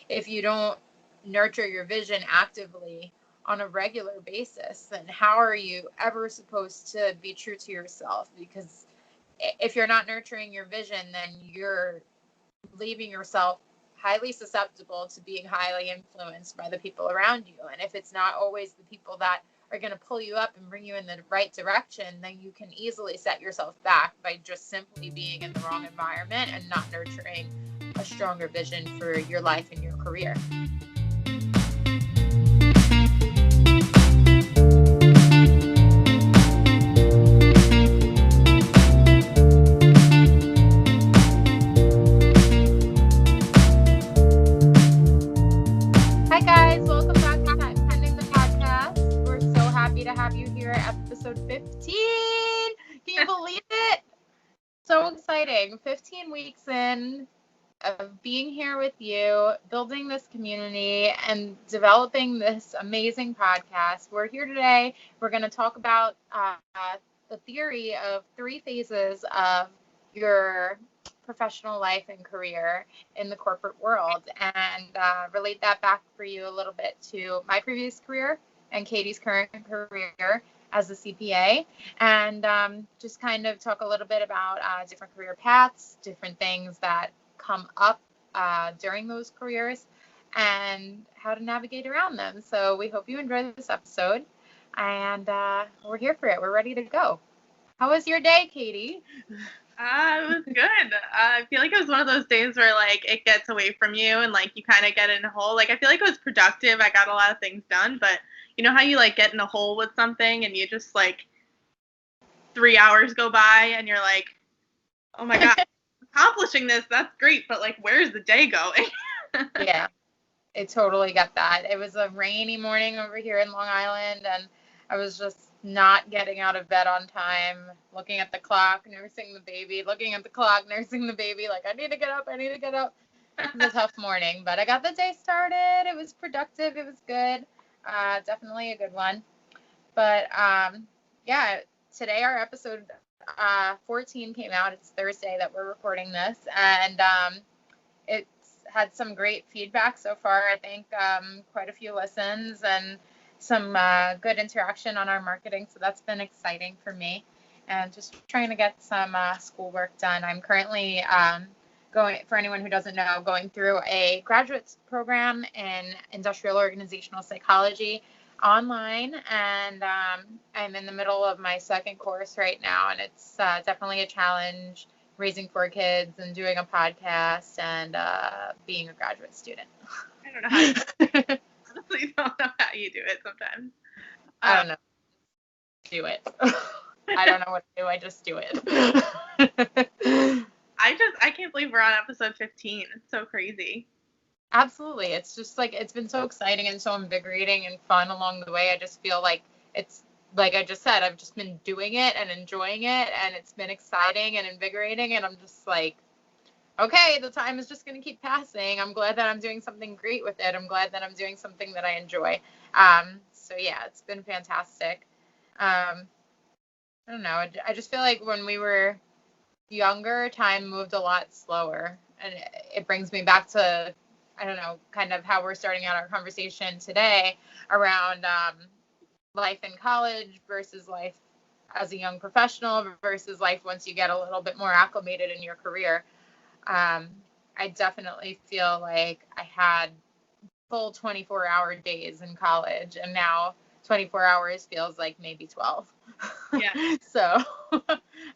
if you don't nurture your vision actively on a regular basis, then how are you ever supposed to be true to yourself? Because if you're not nurturing your vision, then you're leaving yourself highly susceptible to being highly influenced by the people around you. And if it's not always the people that are going to pull you up and bring you in the right direction, then you can easily set yourself back by just simply being in the wrong environment and not nurturing a stronger vision for your life and your career. Hi guys, welcome back to Pending the Podcast. We're so happy to have you here at episode 15. Can you believe it? So exciting. 15 weeks in of being here with you, building this community, and developing this amazing podcast. We're here today. We're going to talk about the theory of 3 phases of your professional life and career in the corporate world, and relate that back for you a little bit to my previous career and Katie's current career as a CPA, and just kind of talk a little bit about different career paths, different things that come up during those careers, and how to navigate around them. So we hope you enjoy this episode, and we're here for it. We're ready to go. How was your day, Katie? It was good. I feel like it was one of those days where, like, it gets away from you and, like, you kind of get in a hole. Like, I feel like it was productive. I got a lot of things done, but you know how you, like, get in a hole with something and you just, like, 3 hours go by and you're like, oh my God, accomplishing this, that's great, but, like, where's the day going? Yeah, I totally get that. It was a rainy morning over here in Long Island, and I was just not getting out of bed on time, looking at the clock, nursing the baby, looking at the clock, nursing the baby, like, I need to get up. It was a tough morning, but I got the day started. It was productive. It was good. Definitely a good one. But yeah, today our episode 14 came out. It's Thursday that we're recording this, and it's had some great feedback so far. I think quite a few listens and some good interaction on our marketing, so that's been exciting for me, and just trying to get some schoolwork done. I'm currently going, for anyone who doesn't know, going through a graduate program in industrial organizational psychology online, and I'm in the middle of my second course right now, and it's definitely a challenge raising 4 kids and doing a podcast and being a graduate student. I don't know how you honestly don't know how you do it sometimes. I don't know. Do it. I don't know what to do. I just do it. I can't believe we're on episode 15. It's so crazy. Absolutely. It's just like, it's been so exciting and so invigorating and fun along the way. I just feel like it's, like I just said, I've just been doing it and enjoying it, and it's been exciting and invigorating, and I'm just like, okay, the time is just going to keep passing. I'm glad that I'm doing something great with it. I'm glad that I'm doing something that I enjoy. So yeah, it's been fantastic. I don't know. I just feel like when we were younger, time moved a lot slower, and it brings me back to, I don't know, kind of how we're starting out our conversation today around life in college versus life as a young professional versus life once you get a little bit more acclimated in your career. I definitely feel like I had full 24-hour days in college, and now 24 hours feels like maybe 12. Yeah. So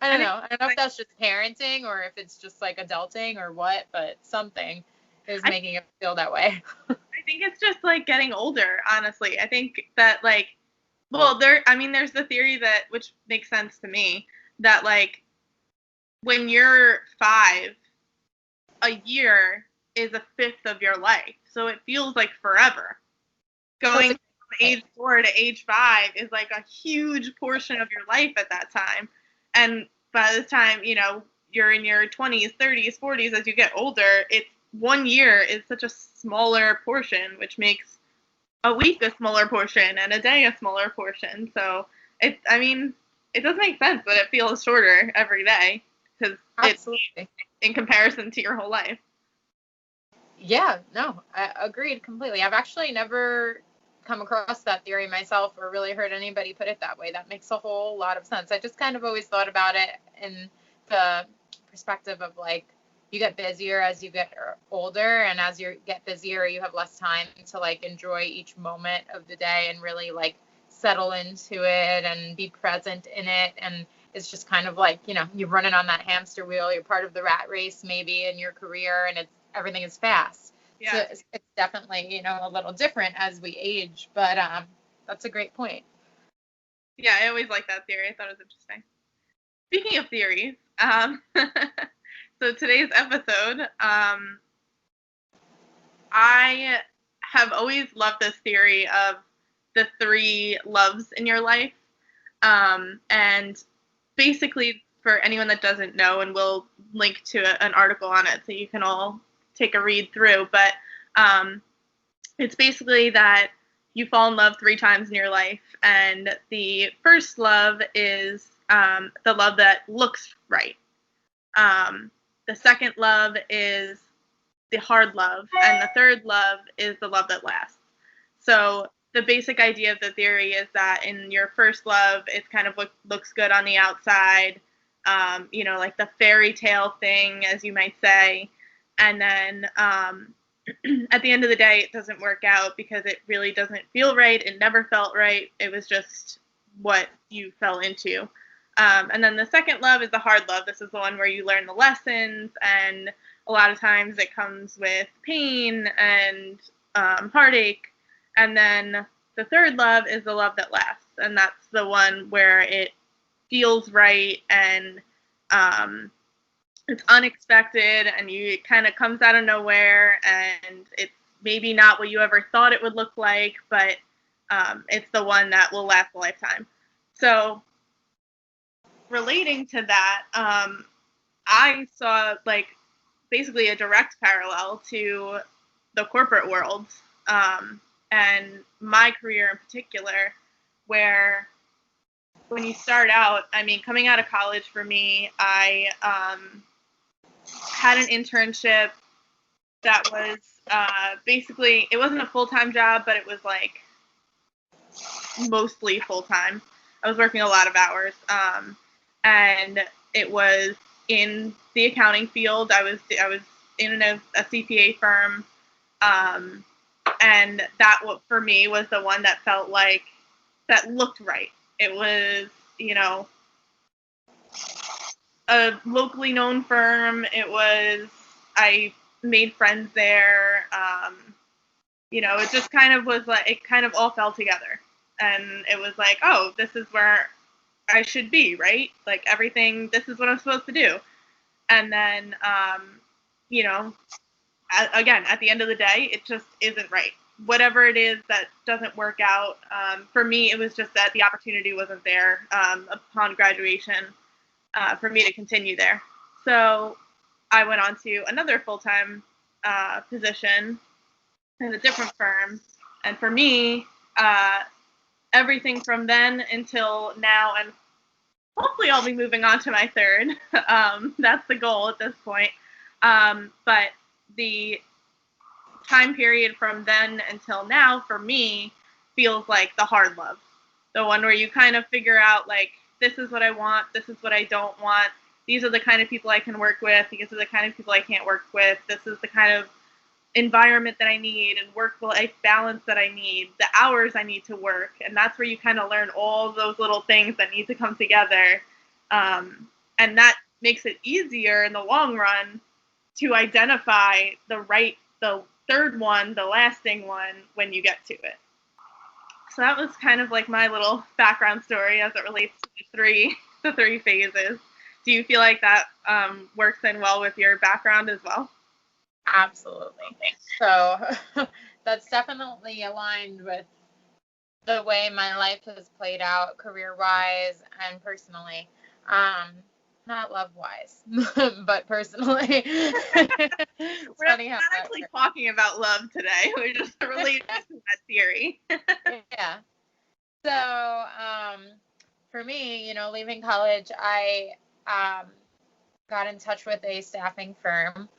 I don't know if that's just parenting or if it's just like adulting or what, but something is making it feel that way. I think it's just like getting older, honestly. I think that, like, well, there's the theory that, which makes sense to me, that, like, when you're 5, a year is a fifth of your life. So it feels like forever. Going from age 4 to age 5 is like a huge portion of your life at that time. And by the time, you know, you're in your 20s, 30s, 40s, as you get older, it's 1 year is such a smaller portion, which makes a week a smaller portion and a day a smaller portion. So it does make sense that it feels shorter every day, because it's in comparison to your whole life. Yeah, no, I agreed completely. I've actually never come across that theory myself or really heard anybody put it that way. That makes a whole lot of sense. I just kind of always thought about it in the perspective of like you get busier as you get older, and as you get busier, you have less time to like enjoy each moment of the day and really like settle into it and be present in it. And it's just kind of like, you're running on that hamster wheel. You're part of the rat race maybe in your career, and everything is fast. So Yeah. it's definitely, a little different as we age, but that's a great point. Yeah, I always liked that theory. I thought it was interesting. Speaking of theories, so today's episode, I have always loved this theory of the three loves in your life. And basically, for anyone that doesn't know, and we'll link to an article on it so you can all take a read through, but it's basically that you fall in love 3 times in your life, and the first love is the love that looks right. The second love is the hard love, and the third love is the love that lasts. So the basic idea of the theory is that in your first love, it's kind of looks good on the outside, like the fairy tale thing, as you might say, and then at the end of the day, it doesn't work out because it really doesn't feel right. It never felt right. It was just what you fell into. And then the second love is the hard love. This is the one where you learn the lessons, and a lot of times it comes with pain and heartache. And then the third love is the love that lasts, and that's the one where it feels right, and it's unexpected, and it kind of comes out of nowhere, and it's maybe not what you ever thought it would look like, but it's the one that will last a lifetime. So relating to that, I saw like basically a direct parallel to the corporate world, and my career in particular, where when you start out, I mean, coming out of college for me, I had an internship that was basically, it wasn't a full-time job, but it was like mostly full-time. I was working a lot of hours, and it was in the accounting field. I was in a CPA firm, and that for me was the one that felt like that looked right. It was, a locally known firm. I made friends there. It just kind of was like, it kind of all fell together. And it was like, oh, this is where I should be, right? Like everything, this is what I'm supposed to do. And then, again, at the end of the day, it just isn't right. Whatever it is that doesn't work out, for me, it was just that the opportunity wasn't there upon graduation for me to continue there. So I went on to another full-time position in a different firm. And for me, everything from then until now, and hopefully I'll be moving on to my third. That's the goal at this point. But the time period from then until now for me feels like the hard love. The one where you kind of figure out like, this is what I want, this is what I don't want, these are the kind of people I can work with, these are the kind of people I can't work with, this is the kind of environment that I need and work-life balance that I need, the hours I need to work. And that's where you kind of learn all those little things that need to come together. And that makes it easier in the long run to identify the third one, the lasting one, when you get to it. So that was kind of like my little background story as it relates to the three phases. Do you feel like that works in well with your background as well? Absolutely. So that's definitely aligned with the way my life has played out career-wise and personally. Not love-wise, but personally. We're not actually talking about love today. We're just related to that theory. Yeah. So, for me, leaving college, I got in touch with a staffing firm,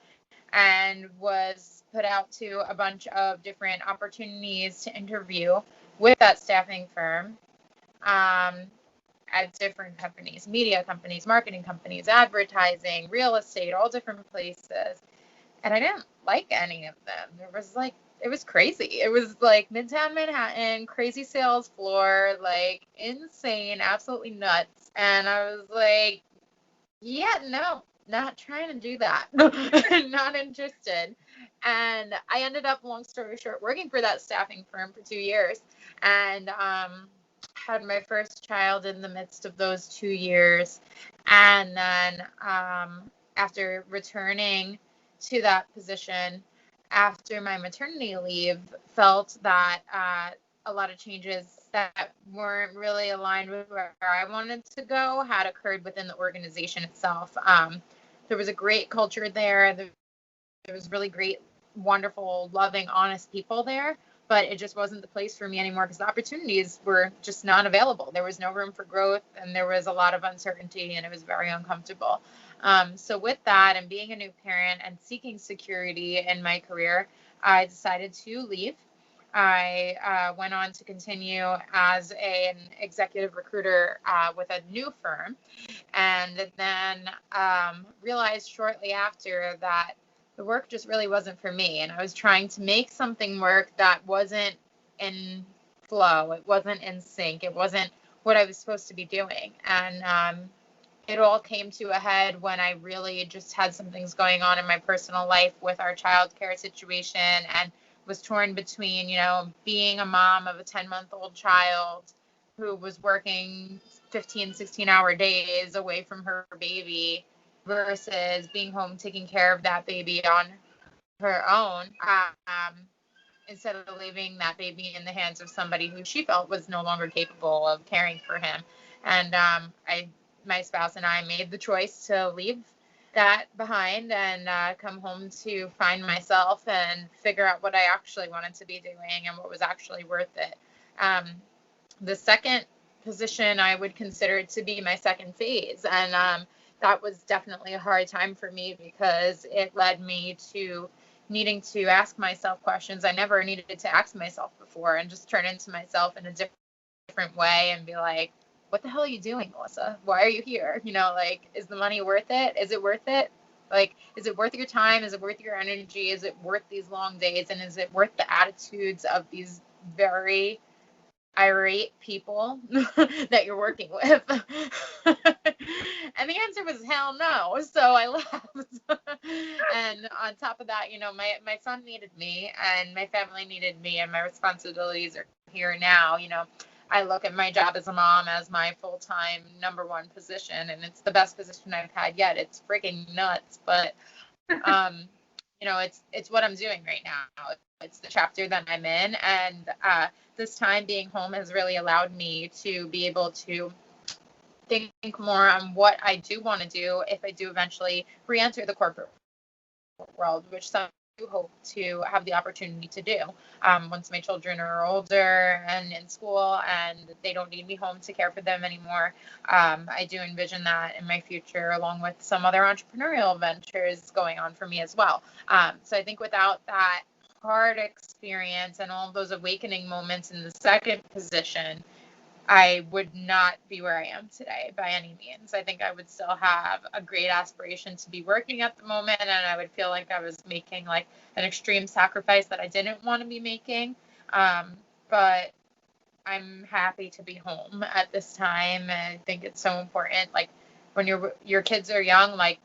and was put out to a bunch of different opportunities to interview with that staffing firm, at different companies, media companies, marketing companies, advertising, real estate, all different places. And I didn't like any of them. It was crazy. It was like Midtown Manhattan, crazy sales floor, like insane, absolutely nuts. And I was like, yeah, no, not trying to do that. Not interested. And I ended up, long story short, working for that staffing firm for 2 years, and had my first child in the midst of those 2 years. And then after returning to that position after my maternity leave, felt that a lot of changes that weren't really aligned with where I wanted to go had occurred within the organization itself. There was a great culture there. There was really great, wonderful, loving, honest people there, but it just wasn't the place for me anymore because the opportunities were just not available. There was no room for growth, and there was a lot of uncertainty, and it was very uncomfortable. So with that, and being a new parent and seeking security in my career, I decided to leave. I went on to continue as an executive recruiter with a new firm, and then realized shortly after that the work just really wasn't for me. And I was trying to make something work that wasn't in flow, it wasn't in sync, it wasn't what I was supposed to be doing. And it all came to a head when I really just had some things going on in my personal life with our childcare situation, and was torn between, being a mom of a 10-month-old child who was working 15, 16-hour days away from her baby versus being home taking care of that baby on her own, instead of leaving that baby in the hands of somebody who she felt was no longer capable of caring for him. And my spouse and I made the choice to leave that behind and come home to find myself and figure out what I actually wanted to be doing and what was actually worth it. The second position I would consider to be my second phase. And that was definitely a hard time for me because it led me to needing to ask myself questions I never needed to ask myself before, and just turn into myself in a different way and be like, what the hell are you doing, Melissa? Why are you here? Is the money worth it? Is it worth it? Is it worth your time? Is it worth your energy? Is it worth these long days? And is it worth the attitudes of these very irate people that you're working with? And the answer was hell no. So I left. And on top of that, my son needed me, and my family needed me, and my responsibilities are here now. I look at my job as a mom as my full-time number one position, and it's the best position I've had yet. It's freaking nuts, but it's what I'm doing right now. It's the chapter that I'm in, and this time being home has really allowed me to be able to think more on what I do want to do if I do eventually re-enter the corporate world, which some do hope to have the opportunity to do once my children are older and in school and they don't need me home to care for them anymore. I do envision that in my future, along with some other entrepreneurial ventures going on for me as well. So I think without that hard experience and all those awakening moments in the second position, I would not be where I am today by any means. I think I would still have a great aspiration to be working at the moment, and I would feel like I was making like an extreme sacrifice that I didn't want to be making. But I'm happy to be home at this time, and I think it's so important. Like when your kids are young, like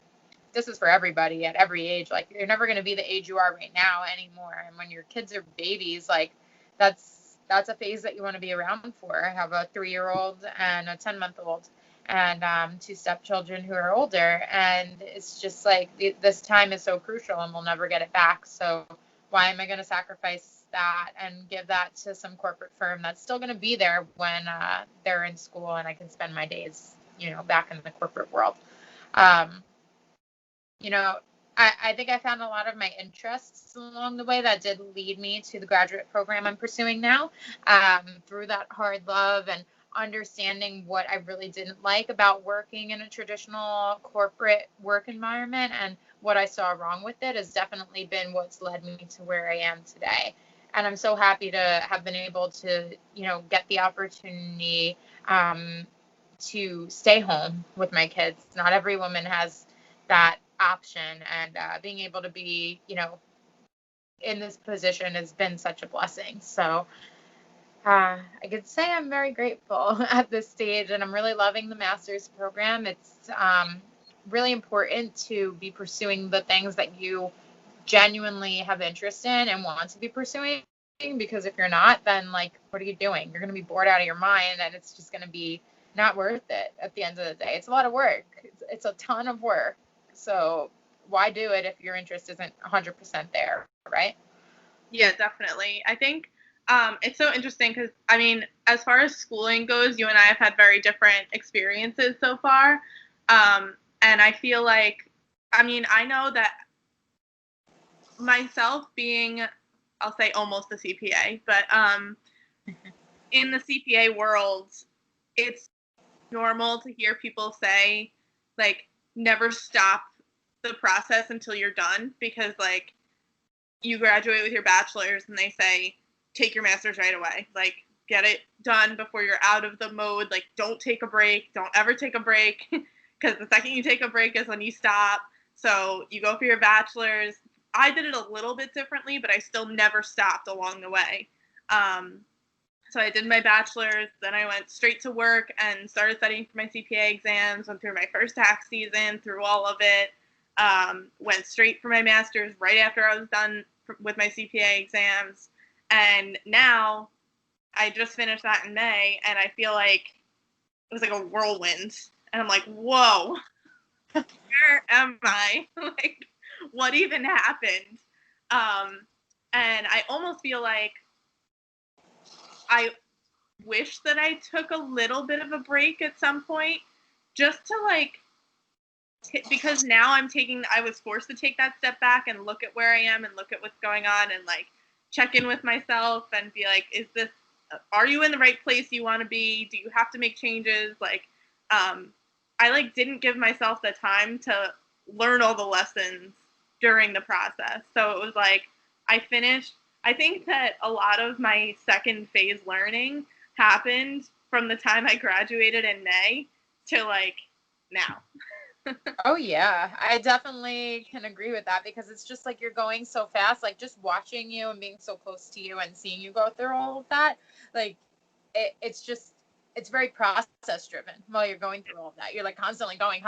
this is for everybody at every age. Like you're never going to be the age you are right now anymore. And when your kids are babies, like that's a phase that you want to be around for. I have a 3-year-old and a 10-month-old, and 2 stepchildren who are older. And it's just like this time is so crucial, and we'll never get it back. So why am I going to sacrifice that and give that to some corporate firm that's still going to be there when they're in school and I can spend my days, back in the corporate world? you know, I think I found a lot of my interests along the way that did lead me to the graduate program I'm pursuing now, through that hard love and understanding what I really didn't like about working in a traditional corporate work environment and what I saw wrong with it has definitely been what's led me to where I am today. And I'm so happy to have been able to, get the opportunity to stay home with my kids. Not every woman has that option, and being able to be, in this position has been such a blessing. So I could say I'm very grateful at this stage, and I'm really loving the master's program. It's really important to be pursuing the things that you genuinely have interest in and want to be pursuing, because if you're not, then like, what are you doing? You're going to be bored out of your mind, and it's just going to be not worth it at the end of the day. It's a lot of work. It's a ton of work. So why do it if your interest isn't 100% there, right? Yeah, definitely. I think it's so interesting because, I mean, as far as schooling goes, you and I have had very different experiences so far. And I feel like, I mean, I know that myself being, I'll say almost a CPA, but in the CPA world, it's normal to hear people say, like, never stop the process until you're done, because, like, you graduate with your bachelor's and they say, take your master's right away. Like, get it done before you're out of the mode. Like, don't take a break. Don't ever take a break, because the second you take a break is when you stop. So you go for your bachelor's. I did it a little bit differently, but I still never stopped along the way. So I did my bachelor's, then I went straight to work and started studying for my CPA exams, went through my first tax season, through all of it, went straight for my master's right after I was done with my CPA exams. And now I just finished that in May, and I feel like it was like a whirlwind. And I'm like, whoa, where am I? Like, what even happened? And I almost feel like I wish that I took a little bit of a break at some point, just to like, because now I was forced to take that step back and look at where I am and look at what's going on and like check in with myself and be like, are you in the right place you want to be? Do you have to make changes? Like, I like didn't give myself the time to learn all the lessons during the process. So it was like, I think that a lot of my second phase learning happened from the time I graduated in May to like now. Oh yeah, I definitely can agree with that, because it's just like you're going so fast, like just watching you and being so close to you and seeing you go through all of that, like it's very process driven while you're going through all of that. You're like constantly going,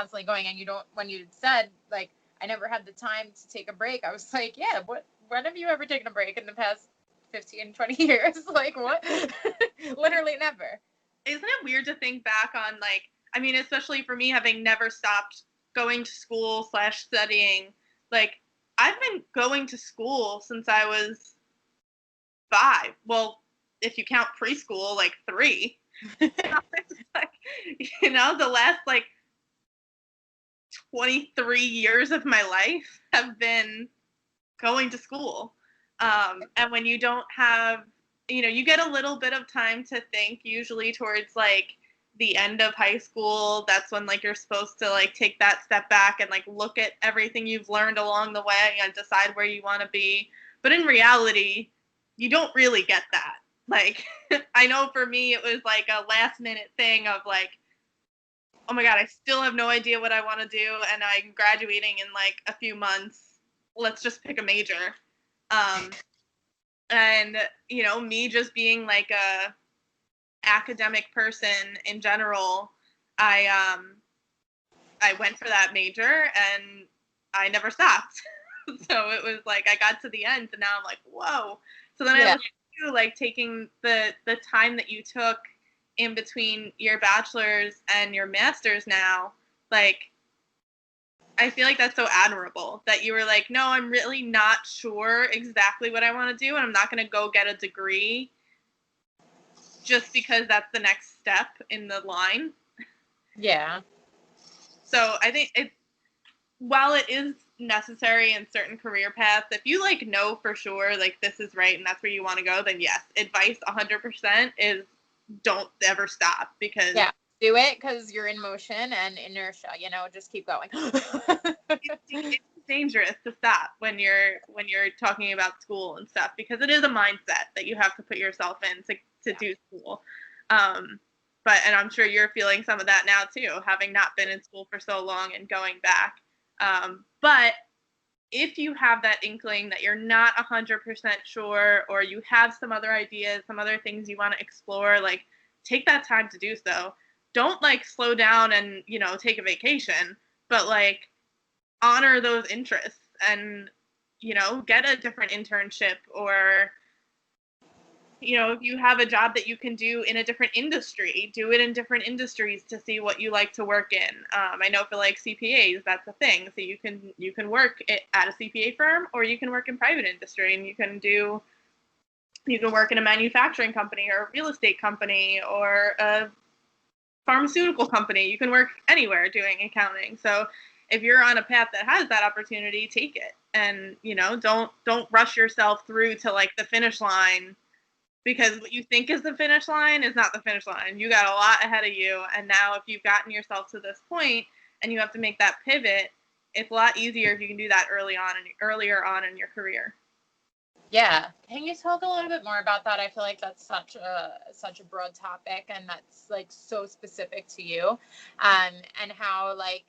and you don't, when you said like I never had the time to take a break, I was like, yeah, when have you ever taken a break in the past 15, 20 years? Like what? Literally never. Isn't it weird to think back on, like, I mean, especially for me, having never stopped going to school / studying, like, I've been going to school since I was 5. Well, if you count preschool, like 3. Like, the last like 23 years of my life have been going to school. And when you don't have, you get a little bit of time to think, usually towards like the end of high school. That's when like you're supposed to like take that step back and like look at everything you've learned along the way and decide where you want to be. But in reality, you don't really get that. Like, I know for me, it was like a last minute thing of like, oh my God, I still have no idea what I want to do, and I'm graduating in like a few months. Let's just pick a major. And me just being like a academic person in general, I went for that major and I never stopped. So it was like I got to the end and now I'm like, whoa. So then I looked at you, like taking the time that you took in between your bachelor's and your master's now, like I feel like that's so admirable that you were like, no, I'm really not sure exactly what I want to do, and I'm not going to go get a degree just because that's the next step in the line. Yeah. So I think while it is necessary in certain career paths, if you like know for sure like this is right and that's where you want to go, then yes, advice 100% is don't ever stop, because do it because you're in motion and inertia, just keep going. It's dangerous to stop when you're talking about school and stuff, because it is a mindset that you have to put yourself in to do school. And I'm sure you're feeling some of that now too, having not been in school for so long and going back. But if you have that inkling that you're not 100% sure, or you have some other ideas, some other things you want to explore, like, take that time to do so. Don't, like, slow down and, take a vacation, but, like, honor those interests and, get a different internship, or, if you have a job that you can do in a different industry, do it in different industries to see what you like to work in. I know for, like, CPAs, that's a thing. So you can work at a CPA firm, or you can work in private industry, and you can work in a manufacturing company, or a real estate company, or a pharmaceutical company. You can work anywhere doing accounting. So if you're on a path that has that opportunity, take it. And, don't rush yourself through to, like, the finish line, because what you think is the finish line is not the finish line. You got a lot ahead of you, and now if you've gotten yourself to this point and you have to make that pivot, it's a lot easier if you can do that earlier on in your career. Yeah. Can you talk a little bit more about that? I feel like that's such a broad topic, and that's, like, so specific to you, and how, like,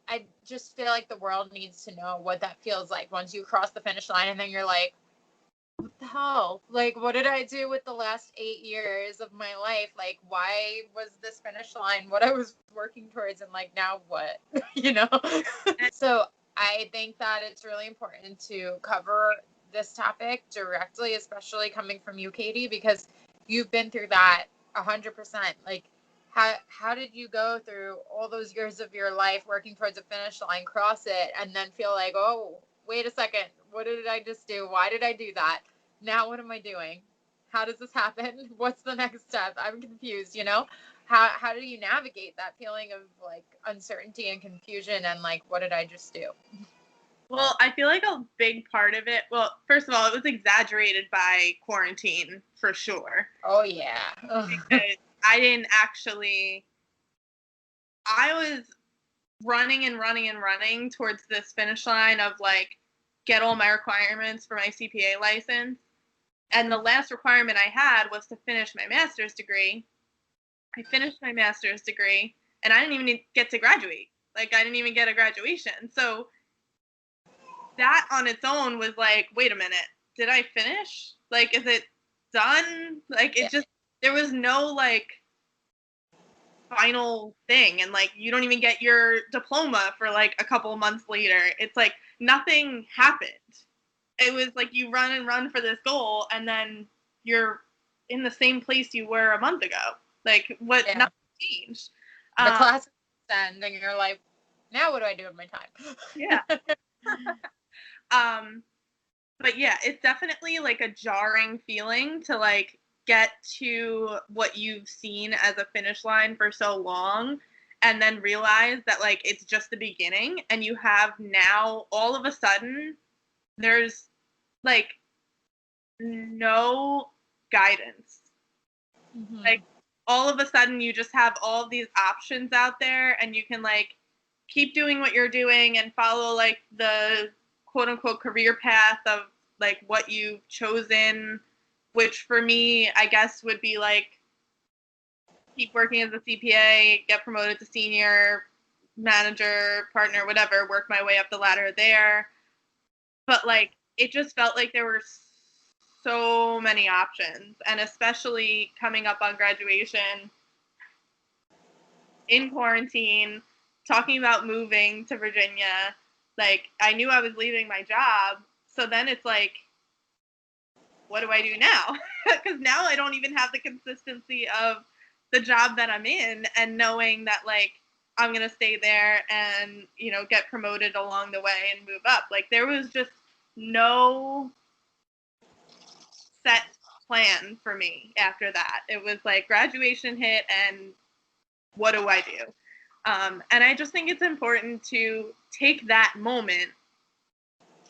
I just feel like the world needs to know what that feels like once you cross the finish line, and then you're like, what the hell? Like, what did I do with the last 8 years of my life? Like, why was this finish line what I was working towards? And, like, now what? So I think that it's really important to cover this topic directly, especially coming from you, Katie, because you've been through that 100%. Like, how did you go through all those years of your life working towards a finish line, cross it, and then feel like, oh, wait a second, what did I just do? Why did I do that? Now what am I doing? How does this happen? What's the next step? I'm confused, How do you navigate that feeling of, like, uncertainty and confusion, and, like, what did I just do? Well, I feel like a big part of it, well, first of all, it was exaggerated by quarantine, for sure. Oh, yeah. Because I was running and running and running towards this finish line of, like, get all my requirements for my CPA license. And the last requirement I had was to finish my master's degree. I finished my master's degree, and I didn't even get to graduate. Like, I didn't even get a graduation. So that on its own was like, wait a minute, did I finish? Like, is it done? Like, there was no, like, final thing, and, like, you don't even get your diploma for, like, a couple months later. It's like nothing happened. It was like you run and run for this goal, and then you're in the same place you were a month ago. Like, what? Yeah. Nothing changed. The class ends, and you're like, now what do I do with my time? Yeah. But yeah, it's definitely, like, a jarring feeling to, like, get to what you've seen as a finish line for so long, and then realize that, like, it's just the beginning, and you have now, all of a sudden, there's, like, no guidance. Mm-hmm. Like, all of a sudden you just have all of these options out there, and you can, like, keep doing what you're doing and follow, like, the quote unquote career path of, like, what you've chosen, which for me, I guess, would be, like, keep working as a CPA, get promoted to senior, manager, partner, whatever, work my way up the ladder there. But, like, it just felt like there were so many options, and especially coming up on graduation, in quarantine, talking about moving to Virginia. Like, I knew I was leaving my job, so then it's like, what do I do now? Because now I don't even have the consistency of the job that I'm in, and knowing that, like, I'm going to stay there and, get promoted along the way and move up. Like, there was just no set plan for me after that. It was like graduation hit, and what do I do? And I just think it's important to take that moment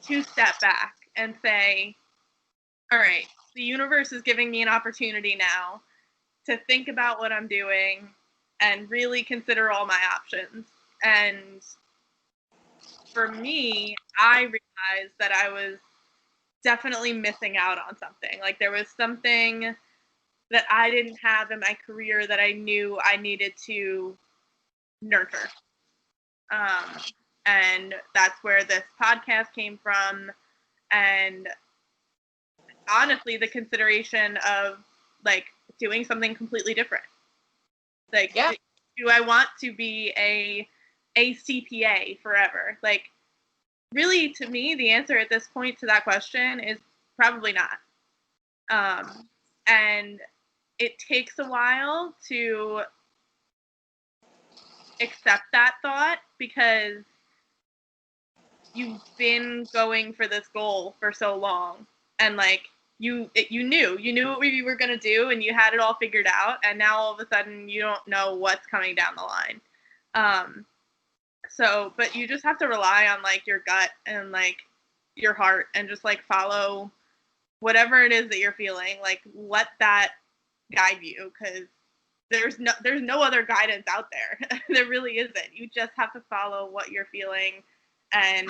to step back and say, all right, the universe is giving me an opportunity now to think about what I'm doing and really consider all my options. And for me, I realized that I was definitely missing out on something. Like there was something that I didn't have in my career that I knew I needed to nurture. And that's where this podcast came from. And honestly, the consideration of like doing something completely different. Like, Yeah. do I want to be a CPA forever? Like, really, to me, the answer at this point to that question is probably not. And it takes a while to accept that thought because you've been going for this goal for so long, and like you knew what you were going to do, and you had it all figured out, and now all of a sudden you don't know what's coming down the line. So but you just have to rely on like your gut and like your heart, and just like follow whatever it is that you're feeling. Like let that guide you, because there's no other guidance out there. There really isn't. You just have to follow what you're feeling and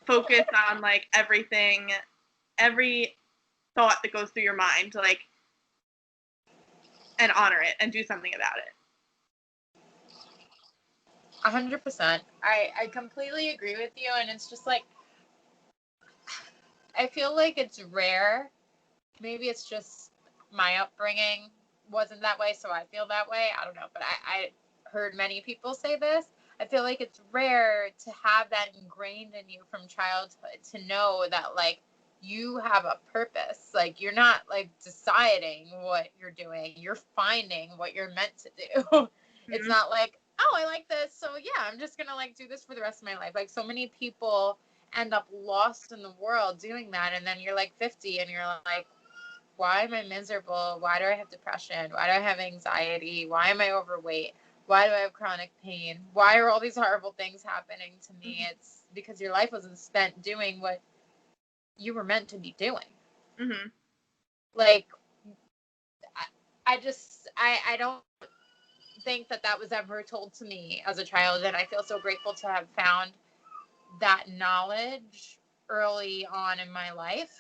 focus on like everything, every thought that goes through your mind, like, and honor it and do something about it. 100%. I completely agree with you, and it's just like, I feel like it's rare. Maybe it's just my upbringing wasn't that way, so I feel that way. I don't know, but I heard many people say this. I feel like it's rare to have that ingrained in you from childhood, to know that like you have a purpose. Like you're not like deciding what you're doing, you're finding what you're meant to do. Mm-hmm. It's not like, oh, I like this, so yeah, I'm just gonna like do this for the rest of my life. Like so many people end up lost in the world doing that, and then you're like 50 and you're like, why am I miserable? Why do I have depression? Why do I have anxiety? Why am I overweight? Why do I have chronic pain? Why are all these horrible things happening to me? Mm-hmm. It's because your life wasn't spent doing what you were meant to be doing. Mm-hmm. Like, I don't think that was ever told to me as a child, and I feel so grateful to have found that knowledge early on in my life,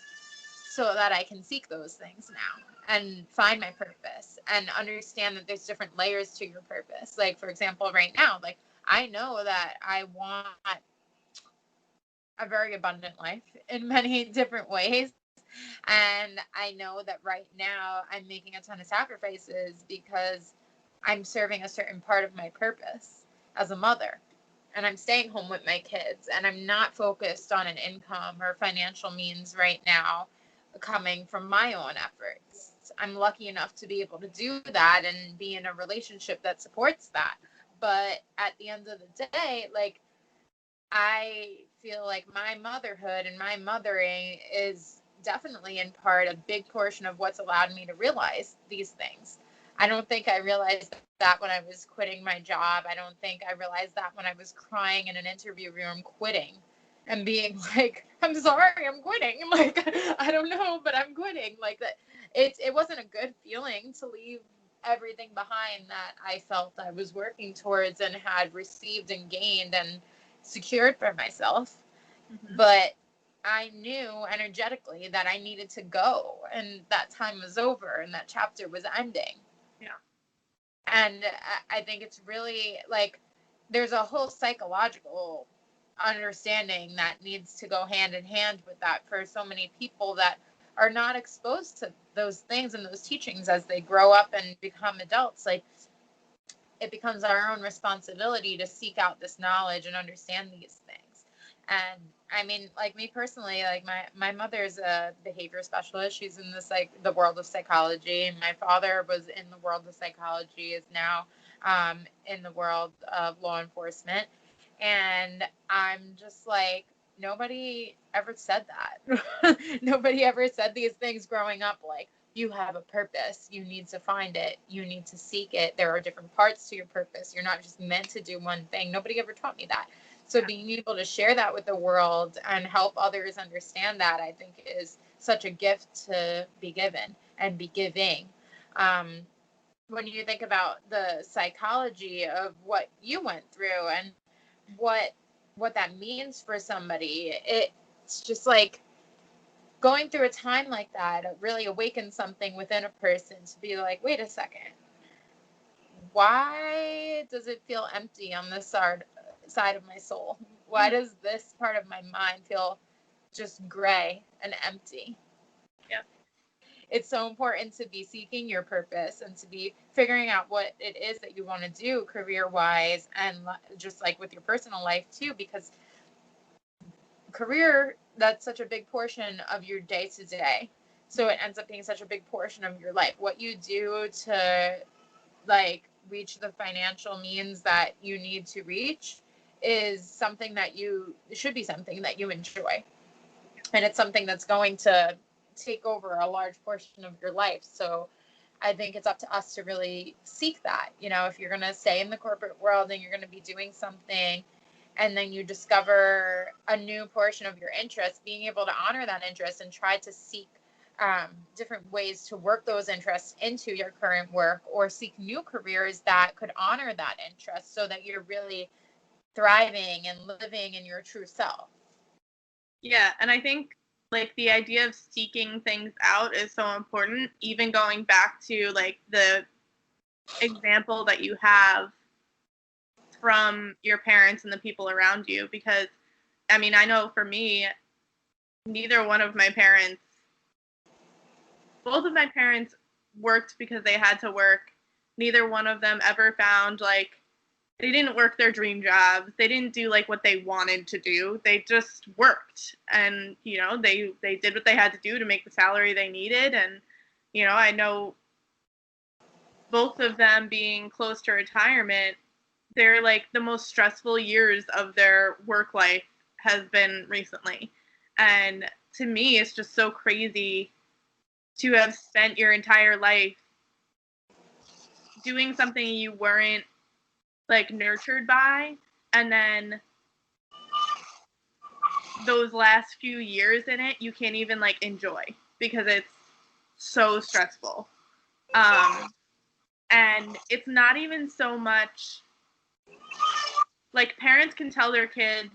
so that I can seek those things now and find my purpose and understand that there's different layers to your purpose. Like, for example, right now, like I know that I want a very abundant life in many different ways. And I know that right now I'm making a ton of sacrifices because I'm serving a certain part of my purpose as a mother. And I'm staying home with my kids, and I'm not focused on an income or financial means right now coming from my own efforts. I'm lucky enough to be able to do that and be in a relationship that supports that. But at the end of the day, like, I feel like my motherhood and my mothering is definitely in part a big portion of what's allowed me to realize these things. I don't think I realized that when I was quitting my job. I don't think I realized that when I was crying in an interview room quitting and being like, I'm sorry, I'm quitting. Like, I don't know, but I'm quitting. Like that, it wasn't a good feeling to leave everything behind that I felt I was working towards and had received and gained and secured for myself. Mm-hmm. But I knew energetically that I needed to go, and that time was over and that chapter was ending. Yeah. And I think it's really like there's a whole psychological understanding that needs to go hand in hand with that for so many people that are not exposed to those things and those teachings as they grow up and become adults. Like, it becomes our own responsibility to seek out this knowledge and understand these things. And I mean, like me personally, like my mother's a behavior specialist. She's in the world of psychology. And my father was in the world of psychology, is now in the world of law enforcement. And I'm just like, nobody ever said that. Nobody ever said these things growing up, like, you have a purpose. You need to find it. You need to seek it. There are different parts to your purpose. You're not just meant to do one thing. Nobody ever taught me that. So being able to share that with the world and help others understand that, I think, is such a gift to be given and be giving. When you think about the psychology of what you went through and what what that means for somebody, it's just like going through a time like that, it really awakens something within a person to be like, wait a second, why does it feel empty on this side of my soul? Why does this part of my mind feel just gray and empty? Yeah. It's so important to be seeking your purpose and to be figuring out what it is that you want to do career wise and just like with your personal life too, because career, that's such a big portion of your day to day. So it ends up being such a big portion of your life. What you do to like reach the financial means that you need to reach is something that you should be something that you enjoy. And it's something that's going to take over a large portion of your life. So I think it's up to us to really seek that. You know, if you're going to stay in the corporate world and you're going to be doing something and then you discover a new portion of your interest, being able to honor that interest and try to seek different ways to work those interests into your current work or seek new careers that could honor that interest so that you're really thriving and living in your true self. Yeah, and I think like the idea of seeking things out is so important, even going back to like the example that you have from your parents and the people around you, because I mean, I know for me, neither one of my parents, both of my parents worked because they had to work. Neither one of them ever found like, they didn't work their dream jobs. They didn't do like what they wanted to do. They just worked, and you know, they did what they had to do to make the salary they needed. And you know, I know both of them being close to retirement, they're like the most stressful years of their work life has been recently. And to me, it's just so crazy to have spent your entire life doing something you weren't like nurtured by, and then those last few years in it you can't even like enjoy because it's so stressful. And it's not even so much like parents can tell their kids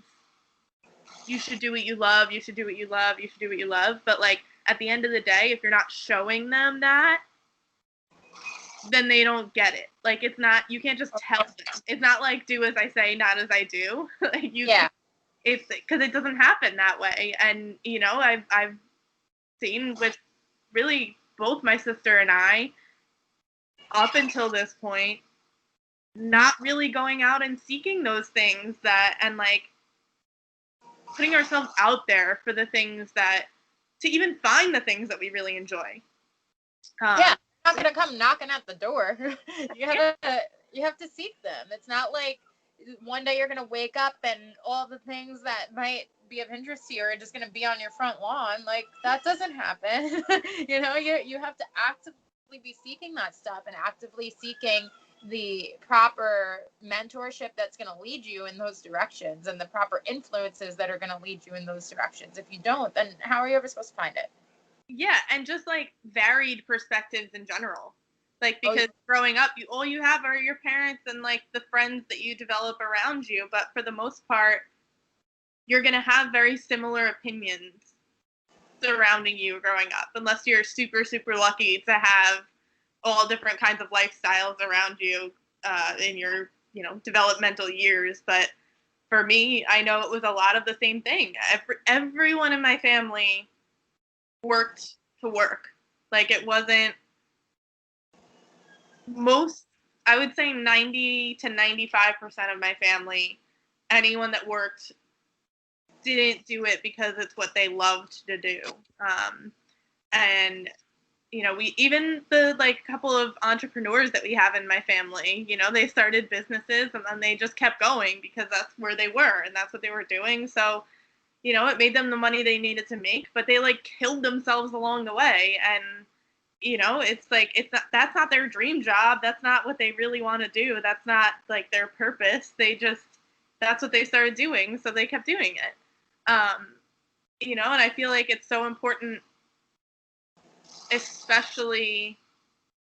you should do what you love, you should do what you love, you should do what you love, but like at the end of the day, if you're not showing them that, then they don't get it. Like it's not, you can't just tell them. It's not like do as I say, not as I do. Like you, Yeah. it's because it doesn't happen that way. And you know, I've seen with really both my sister and I up until this point not really going out and seeking those things that, and like putting ourselves out there for the things that, to even find the things that we really enjoy. Yeah, not gonna come knocking at the door. You have to seek them. It's not like one day you're gonna wake up and all the things that might be of interest to you are just gonna be on your front lawn. Like that doesn't happen. You know, you have to actively be seeking that stuff and actively seeking the proper mentorship that's going to lead you in those directions and the proper influences that are going to lead you in those directions. If you don't, then how are you ever supposed to find it? Yeah, and just like varied perspectives in general. Like because growing up, all you have are your parents and like the friends that you develop around you, but for the most part, you're going to have very similar opinions surrounding you growing up, unless you're super super lucky to have all different kinds of lifestyles around you in your, you know, developmental years. But for me, I know it was a lot of the same thing. Everyone in my family worked to work. Like it wasn't most, I would say 90 to 95% of my family, anyone that worked didn't do it because it's what they loved to do. And you know, we even the like couple of entrepreneurs that we have in my family, you know, they started businesses and then they just kept going because that's where they were and that's what they were doing. So, you know, it made them the money they needed to make, but they like killed themselves along the way. And, you know, it's like, it's not, that's not their dream job. That's not what they really want to do. That's not like their purpose. They just, that's what they started doing. So they kept doing it. You know, and I feel like it's so important, especially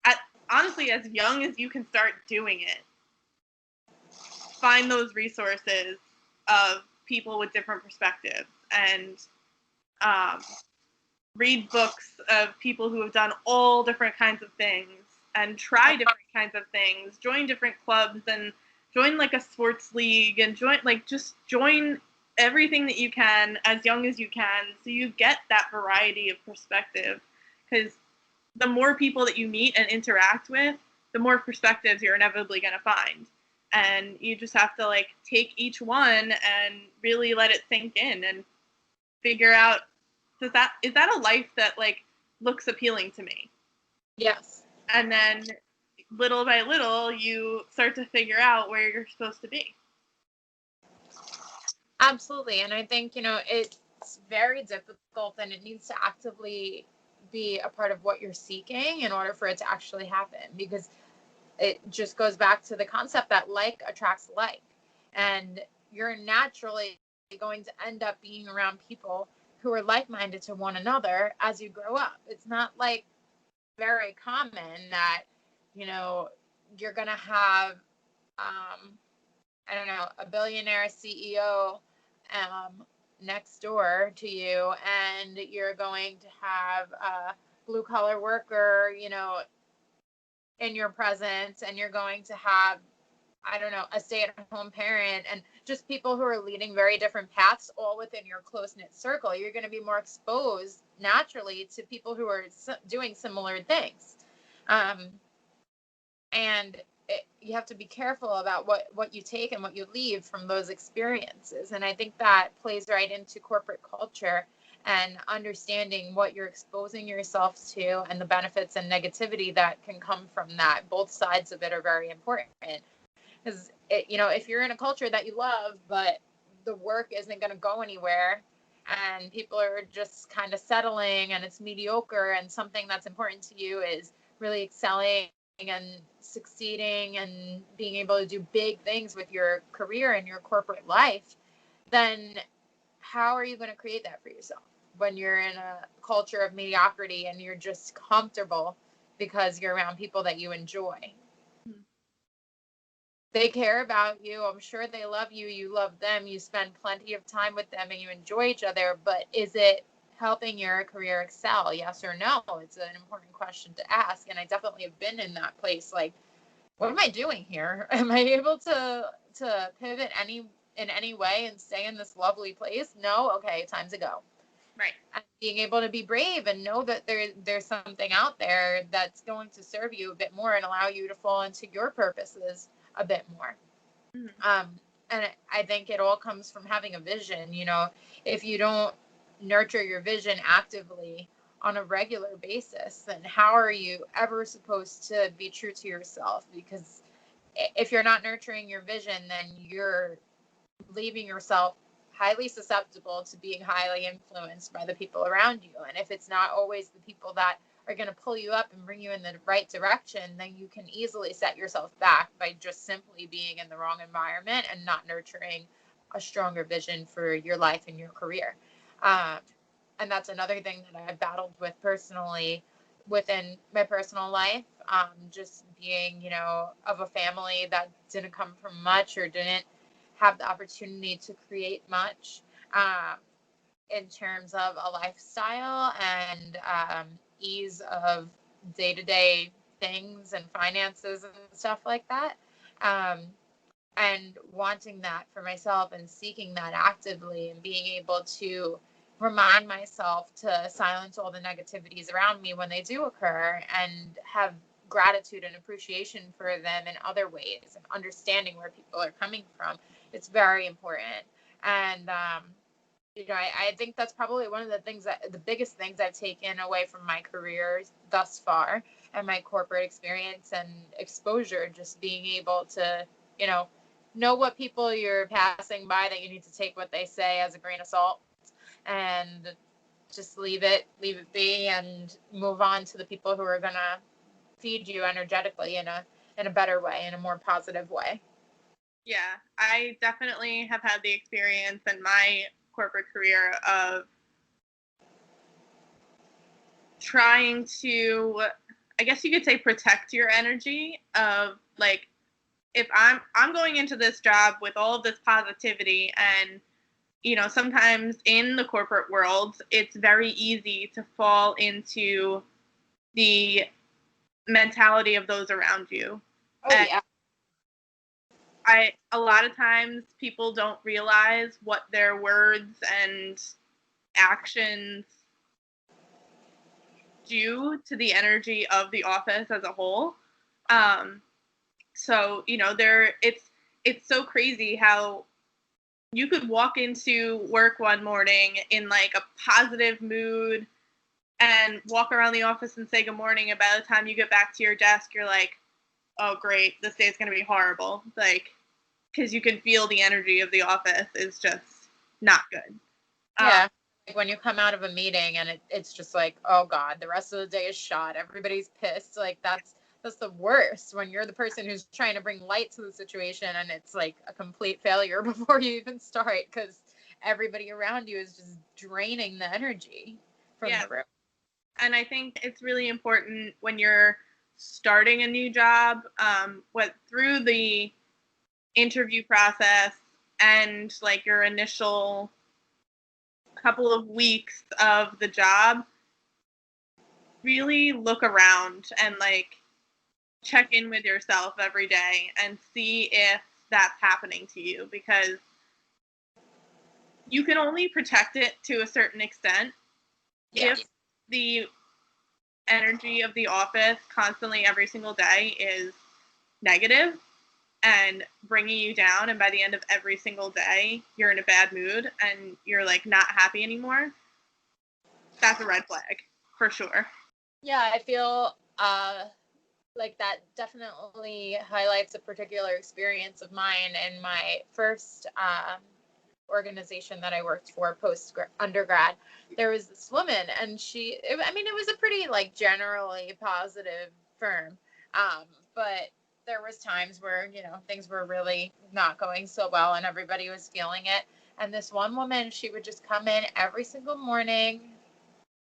at, honestly, as young as you can start doing it, find those resources of people with different perspectives and read books of people who have done all different kinds of things and try different kinds of things, join different clubs and join like a sports league and join everything that you can as young as you can so you get that variety of perspective, because the more people that you meet and interact with, the more perspectives you're inevitably going to find. And you just have to like take each one and really let it sink in and figure out, is that a life that like looks appealing to me? Yes. And then little by little you start to figure out where you're supposed to be. Absolutely. And I think, it's very difficult and it needs to actively be a part of what you're seeking in order for it to actually happen, because it just goes back to the concept that like attracts like, and you're naturally going to end up being around people who are like-minded to one another as you grow up. It's not like very common that, you're going to have, I don't know, a billionaire CEO next door to you, and you're going to have a blue collar worker, in your presence, and you're going to have, I don't know, a stay-at-home parent, and just people who are leading very different paths all within your close-knit circle. You're going to be more exposed naturally to people who are doing similar things. And you have to be careful about what you take and what you leave from those experiences. And I think that plays right into corporate culture and understanding what you're exposing yourself to and the benefits and negativity that can come from that. Both sides of it are very important. Because, if you're in a culture that you love, but the work isn't going to go anywhere and people are just kind of settling and it's mediocre, and something that's important to you is really excelling and succeeding and being able to do big things with your career and your corporate life, then how are you going to create that for yourself when you're in a culture of mediocrity and you're just comfortable because you're around people that you enjoy? They care about you. I'm sure they love you. You love them. You spend plenty of time with them and you enjoy each other. But is it helping your career excel? Yes or no? It's an important question to ask. And I definitely have been in that place. Like, what am I doing here? Am I able to pivot in any way and stay in this lovely place? No? Okay, time to go. Right. And being able to be brave and know that there's something out there that's going to serve you a bit more and allow you to fall into your purposes a bit more. Mm-hmm. And I think it all comes from having a vision. If you don't nurture your vision actively on a regular basis, then how are you ever supposed to be true to yourself? Because if you're not nurturing your vision, then you're leaving yourself highly susceptible to being highly influenced by the people around you. And if it's not always the people that are going to pull you up and bring you in the right direction, then you can easily set yourself back by just simply being in the wrong environment and not nurturing a stronger vision for your life and your career. And that's another thing that I've battled with personally within my personal life. Just being, of a family that didn't come from much or didn't have the opportunity to create much in terms of a lifestyle and ease of day-to-day things and finances and stuff like that. And wanting that for myself and seeking that actively and being able to remind myself to silence all the negativities around me when they do occur and have gratitude and appreciation for them in other ways and understanding where people are coming from. It's very important. And, I think that's probably one of the biggest things I've taken away from my career thus far and my corporate experience and exposure, just being able to, know what people you're passing by, that you need to take what they say as a grain of salt and just leave it be and move on to the people who are going to feed you energetically in a better way, in a more positive way. Yeah, I definitely have had the experience in my corporate career of trying to, I guess you could say, protect your energy of like, if I'm going into this job with all of this positivity and you know, sometimes in the corporate world, it's very easy to fall into the mentality of those around you. Oh, And yeah. a lot of times people don't realize what their words and actions do to the energy of the office as a whole. So, you know, it's so crazy how you could walk into work one morning in like a positive mood and walk around the office and say good morning, and by the time you get back to your desk, you're like, oh great, this day's gonna be horrible. Like, because you can feel the energy of the office is just not good. Yeah. Like when you come out of a meeting and it's just like, oh God, the rest of the day is shot. Everybody's pissed. Like that's the worst when you're the person who's trying to bring light to the situation and it's like a complete failure before you even start because everybody around you is just draining the energy from Yeah. the room. And I think it's really important when you're starting a new job, what through the interview process and like your initial couple of weeks of the job, really look around and like check in with yourself every day and see if that's happening to you, because you can only protect it to a certain extent. Yeah. If the energy of the office constantly every single day is negative and bringing you down, and by the end of every single day you're in a bad mood and you're like not happy anymore, that's a red flag for sure. Yeah, I feel like that definitely highlights a particular experience of mine in my first organization that I worked for post undergrad. There was this woman, and I mean, it was a pretty like generally positive firm, but there was times where things were really not going so well, and everybody was feeling it. And this one woman, she would just come in every single morning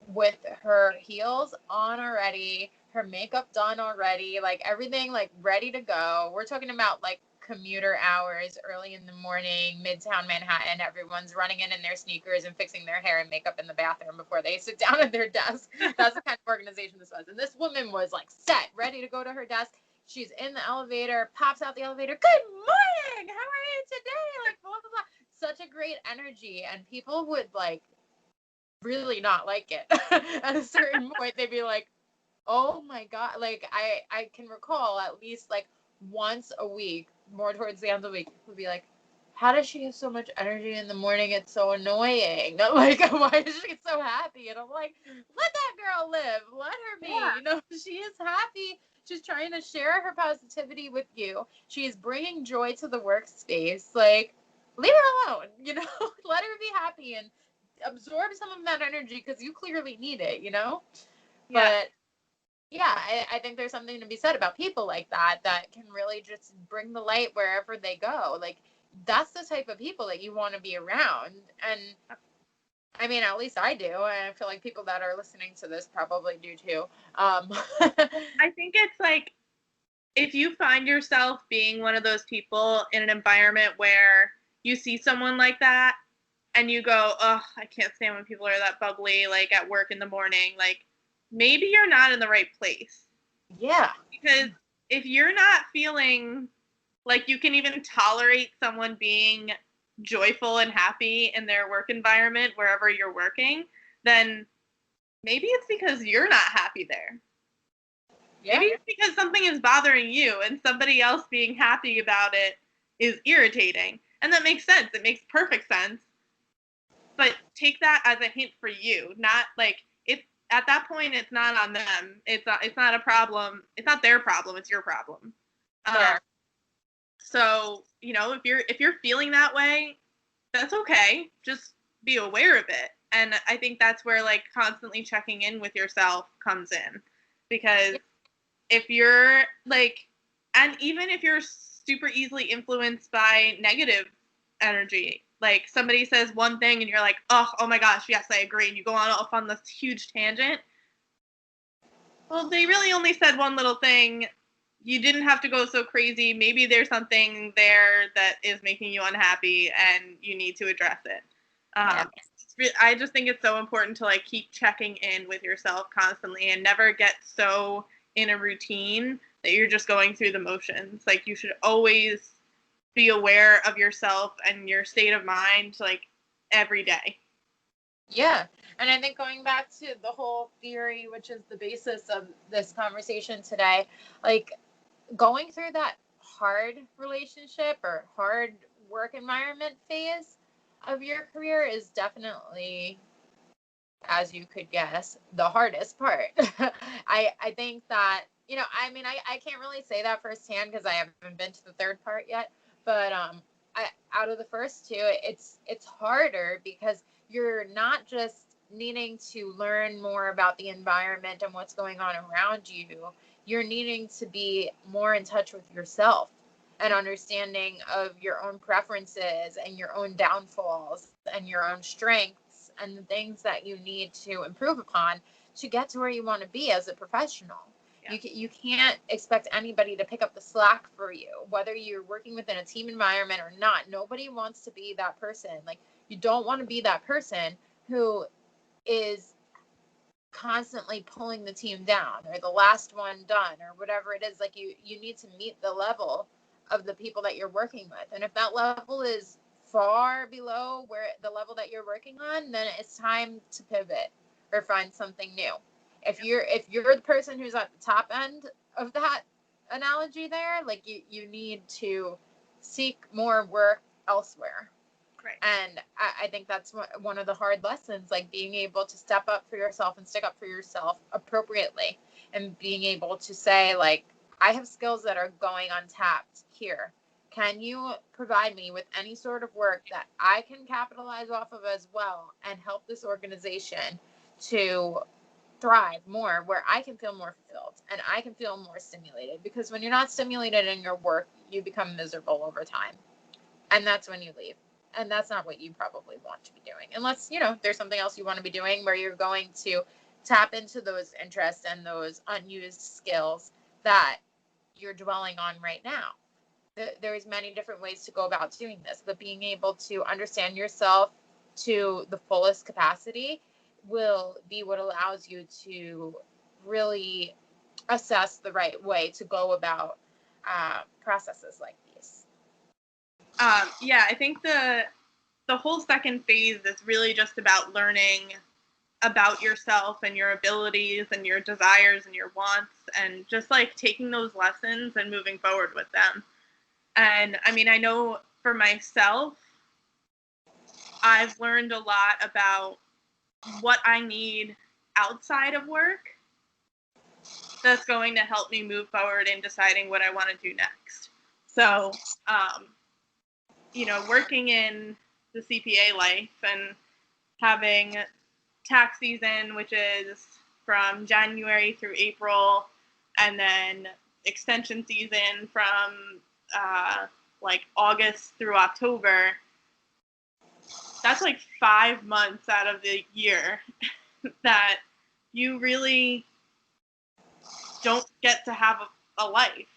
with her heels on already, her makeup done already, like everything like ready to go. We're talking about like commuter hours, early in the morning, Midtown Manhattan. Everyone's running in their sneakers and fixing their hair and makeup in the bathroom before they sit down at their desk. That's the kind of organization this was. And this woman was like set, ready to go to her desk. She's in the elevator, pops out the elevator. Good morning. How are you today? Like blah blah blah. Such a great energy, and people would like really not like it. At a certain point, they'd be like, oh my God. Like I can recall at least like once a week, more towards the end of the week, would be like, how does she have so much energy in the morning? It's so annoying. Like, why is she so happy? And I'm like, let that girl live. Let her be. Yeah. She is happy. She's trying to share her positivity with you. She is bringing joy to the workspace. Like, leave her alone. Let her be happy and absorb some of that energy because you clearly need it. Yeah. But yeah, I think there's something to be said about people like that can really just bring the light wherever they go. Like, that's the type of people that you want to be around. And I mean, at least I do. And I feel like people that are listening to this probably do too. I think it's like, if you find yourself being one of those people in an environment where you see someone like that and you go, oh, I can't stand when people are that bubbly, like at work in the morning, like maybe you're not in the right place. Yeah. Because if you're not feeling like you can even tolerate someone being joyful and happy in their work environment wherever you're working, then maybe it's because you're not happy there. Yeah. Maybe it's because something is bothering you and somebody else being happy about it is irritating. And that makes sense. It makes perfect sense. But take that as a hint for you, not like it's at that point it's not on them. It's not a problem. It's not their problem. It's your problem. Yeah. So, if you're feeling that way, that's okay. Just be aware of it. And I think that's where like constantly checking in with yourself comes in. Because if you're like, and even if you're super easily influenced by negative energy, like somebody says one thing and you're like, oh my gosh, yes, I agree. And you go on off on this huge tangent. Well, they really only said one little thing. You didn't have to go so crazy. Maybe there's something there that is making you unhappy and you need to address it. Yeah. I just think it's so important to like keep checking in with yourself constantly and never get so in a routine that you're just going through the motions. Like you should always be aware of yourself and your state of mind like every day. Yeah. And I think going back to the whole theory, which is the basis of this conversation today, like going through that hard relationship or hard work environment phase of your career is definitely, as you could guess, the hardest part. I think that, I mean, I can't really say that firsthand because I haven't been to the third part yet, but out of the first two, it's harder because you're not just needing to learn more about the environment and what's going on around you. You're needing to be more in touch with yourself and understanding of your own preferences and your own downfalls and your own strengths and the things that you need to improve upon to get to where you want to be as a professional. Yeah. You can't expect anybody to pick up the slack for you, whether you're working within a team environment or not. Nobody wants to be that person. Like, you don't want to be that person who is constantly pulling the team down or the last one done or whatever it is. Like, you need to meet the level of the people that you're working with. And if that level is far below where the level that you're working on, then it's time to pivot or find something new. If you're the person who's at the top end of that analogy there, like you need to seek more work elsewhere. Right. And I think that's one of the hard lessons, like being able to step up for yourself and stick up for yourself appropriately and being able to say, like, I have skills that are going untapped here. Can you provide me with any sort of work that I can capitalize off of as well and help this organization to thrive more, where I can feel more fulfilled and I can feel more stimulated? Because when you're not stimulated in your work, you become miserable over time. And that's when you leave. And that's not what you probably want to be doing. Unless, there's something else you want to be doing where you're going to tap into those interests and those unused skills that you're dwelling on right now. There's many different ways to go about doing this, but being able to understand yourself to the fullest capacity will be what allows you to really assess the right way to go about processes like these. Yeah, I think the whole second phase is really just about learning about yourself and your abilities and your desires and your wants, and just like taking those lessons and moving forward with them. And I mean, I know for myself, I've learned a lot about what I need outside of work that's going to help me move forward in deciding what I want to do next. So, working in the CPA life and having tax season, which is from January through April, and then extension season from like August through October. That's like 5 months out of the year that you really don't get to have a life.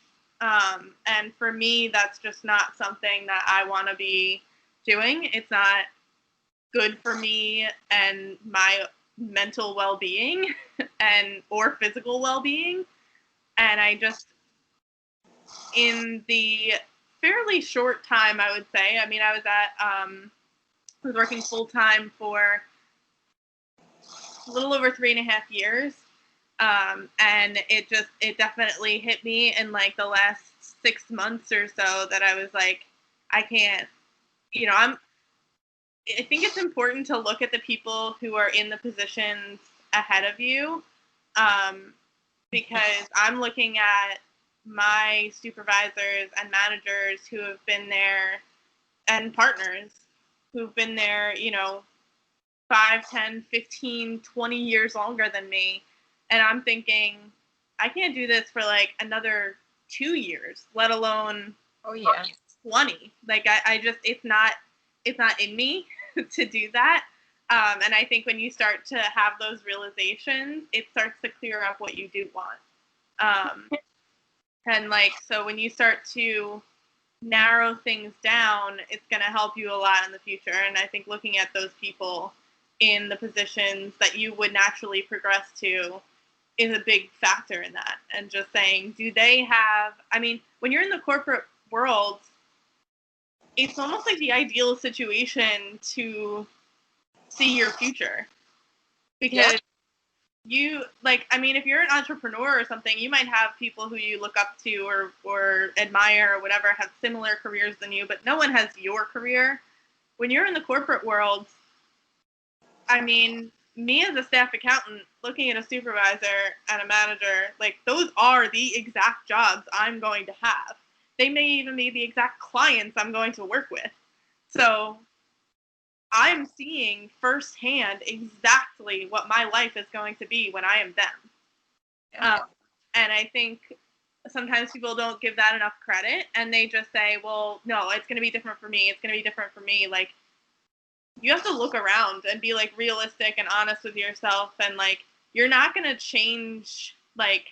And for me, that's just not something that I want to be doing. It's not good for me and my mental well-being or physical well-being. And I just, in the fairly short time, I would say, I mean, I was working full-time for a little over 3.5 years. And it definitely hit me in like the last 6 months or so that I was like, I can't, I think it's important to look at the people who are in the positions ahead of you, because I'm looking at my supervisors and managers who have been there, and partners who've been there, 5, 10, 15, 20 years longer than me. And I'm thinking, I can't do this for like another 2 years, let alone 20. Like I just, it's not in me to do that. And I think when you start to have those realizations, it starts to clear up what you do want. And like, so when you start to narrow things down, it's going to help you a lot in the future. And I think looking at those people in the positions that you would naturally progress to is a big factor in that. And just saying, do they have, I mean, when you're in the corporate world, it's almost like the ideal situation to see your future. Because you, like, I mean, if you're an entrepreneur or something, you might have people who you look up to or admire or whatever have similar careers than you, but no one has your career. When you're in the corporate world, I mean, me as a staff accountant looking at a supervisor and a manager, like, those are the exact jobs I'm going to have. They may even be the exact clients I'm going to work with. So I'm seeing firsthand exactly what my life is going to be when I am them. And I think sometimes people don't give that enough credit, and they just say, well, no, it's going to be different for me. It's going to be different for me. Like, you have to look around and be, like, realistic and honest with yourself. And, like, you're not going to change, like,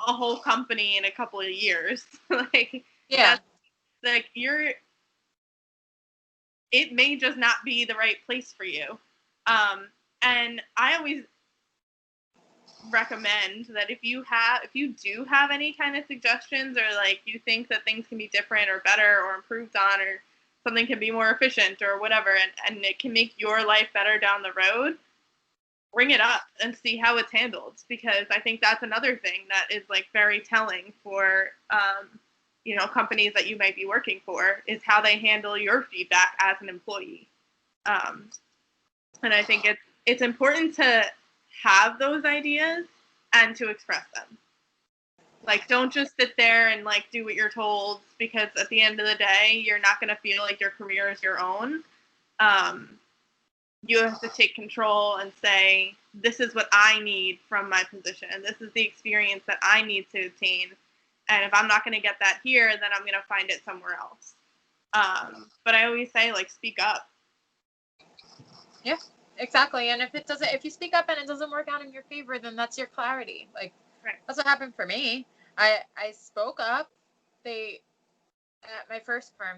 a whole company in a couple of years. Like, Yeah. Like, it may just not be the right place for you. And I always recommend that if you do have any kind of suggestions, or like you think that things can be different or better or improved on, or something can be more efficient or whatever, and it can make your life better down the road, bring it up and see how it's handled. Because I think that's another thing that is, like, very telling for companies that you might be working for, is how they handle your feedback as an employee. And I think it's important to have those ideas and to express them. Like, don't just sit there and, like, do what you're told, because at the end of the day, you're not going to feel like your career is your own. You have to take control and say, this is what I need from my position. This is the experience that I need to attain. And if I'm not going to get that here, then I'm going to find it somewhere else. But I always say, like, speak up. Yeah, exactly. And if you speak up and it doesn't work out in your favor, then that's your clarity. Like, right. That's what happened for me. I spoke up. At my first firm,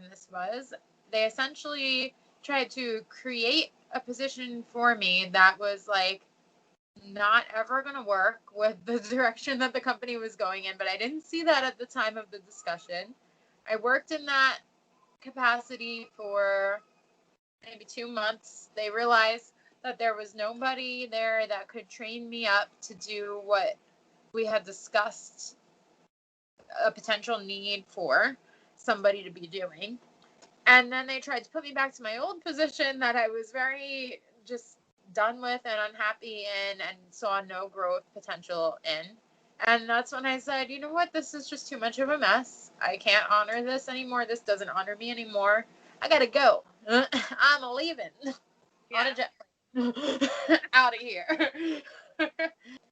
they essentially tried to create a position for me that was, like, not ever going to work with the direction that the company was going in, but I didn't see that at the time of the discussion. I worked in that capacity for maybe 2 months. They realized that there was nobody there that could train me up to do what we had discussed a potential need for somebody to be doing. And then they tried to put me back to my old position that I was very just done with and unhappy in and saw no growth potential in. And that's when I said, you know what, this is just too much of a mess. I can't honor this anymore. This doesn't honor me anymore. I gotta go. I'm leaving on a jet plane out of here.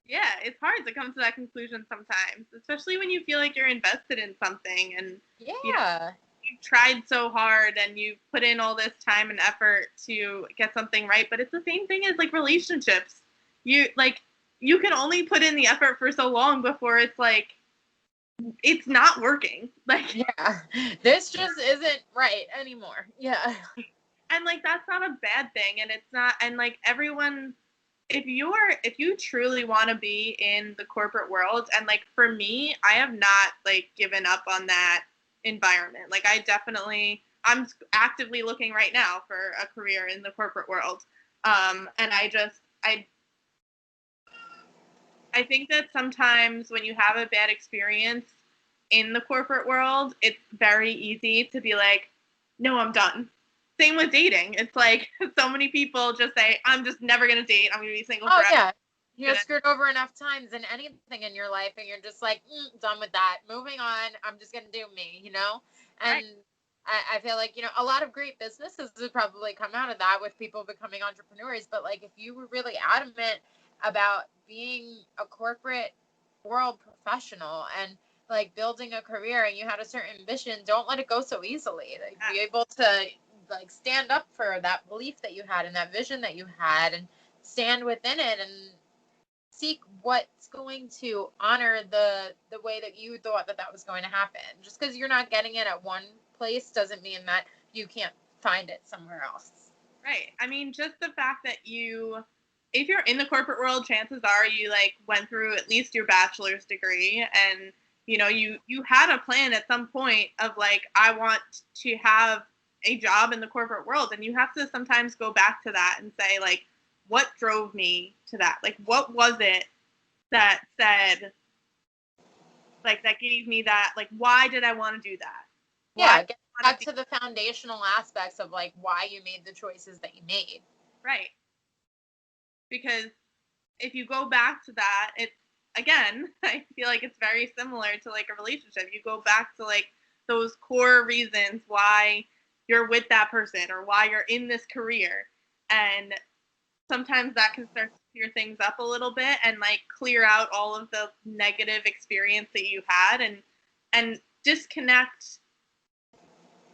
Yeah, it's hard to come to that conclusion sometimes, especially when you feel like you're invested in something and you've tried so hard and you've put in all this time and effort to get something right. But it's the same thing as, like, relationships. You can only put in the effort for so long before it's like, it's not working. Like, yeah, this just isn't right anymore. Yeah. And, like, that's not a bad thing. And it's not, and, like, everyone, if you truly want to be in the corporate world, and, like, for me, I have not, like, given up on that environment. Like, I'm actively looking right now for a career in the corporate world. And I think that sometimes when you have a bad experience in the corporate world, it's very easy to be like, no, I'm done. Same with dating. It's like, so many people just say, I'm just never going to date. I'm going to be single forever. Oh, yeah. You're screwed over enough times in anything in your life, and you're just like, done with that. Moving on. I'm just going to do me, And right. I feel like, a lot of great businesses would probably come out of that with people becoming entrepreneurs. But, like, if you were really adamant about being a corporate world professional and, like, building a career, and you had a certain vision, don't let it go so easily. Like, be able to, like, stand up for that belief that you had and that vision that you had, and stand within it and seek what's going to honor the way that you thought that was going to happen. Just because you're not getting it at one place doesn't mean that you can't find it somewhere else. Right. I mean, just the fact that if you're in the corporate world, chances are you like went through at least your bachelor's degree, and you had a plan at some point of like, I want to have a job in the corporate world, and you have to sometimes go back to that and say like, what drove me to that? Like, what was it that said, like, that gave me that, like, why did I want to do that? Yeah, get back to the foundational aspects of like why you made the choices that you made. Right. Because if you go back to that, it's, again, I feel like it's very similar to like a relationship. You go back to like those core reasons why you're with that person or why you're in this career. And sometimes that can start to clear things up a little bit and like clear out all of the negative experience that you had, and disconnect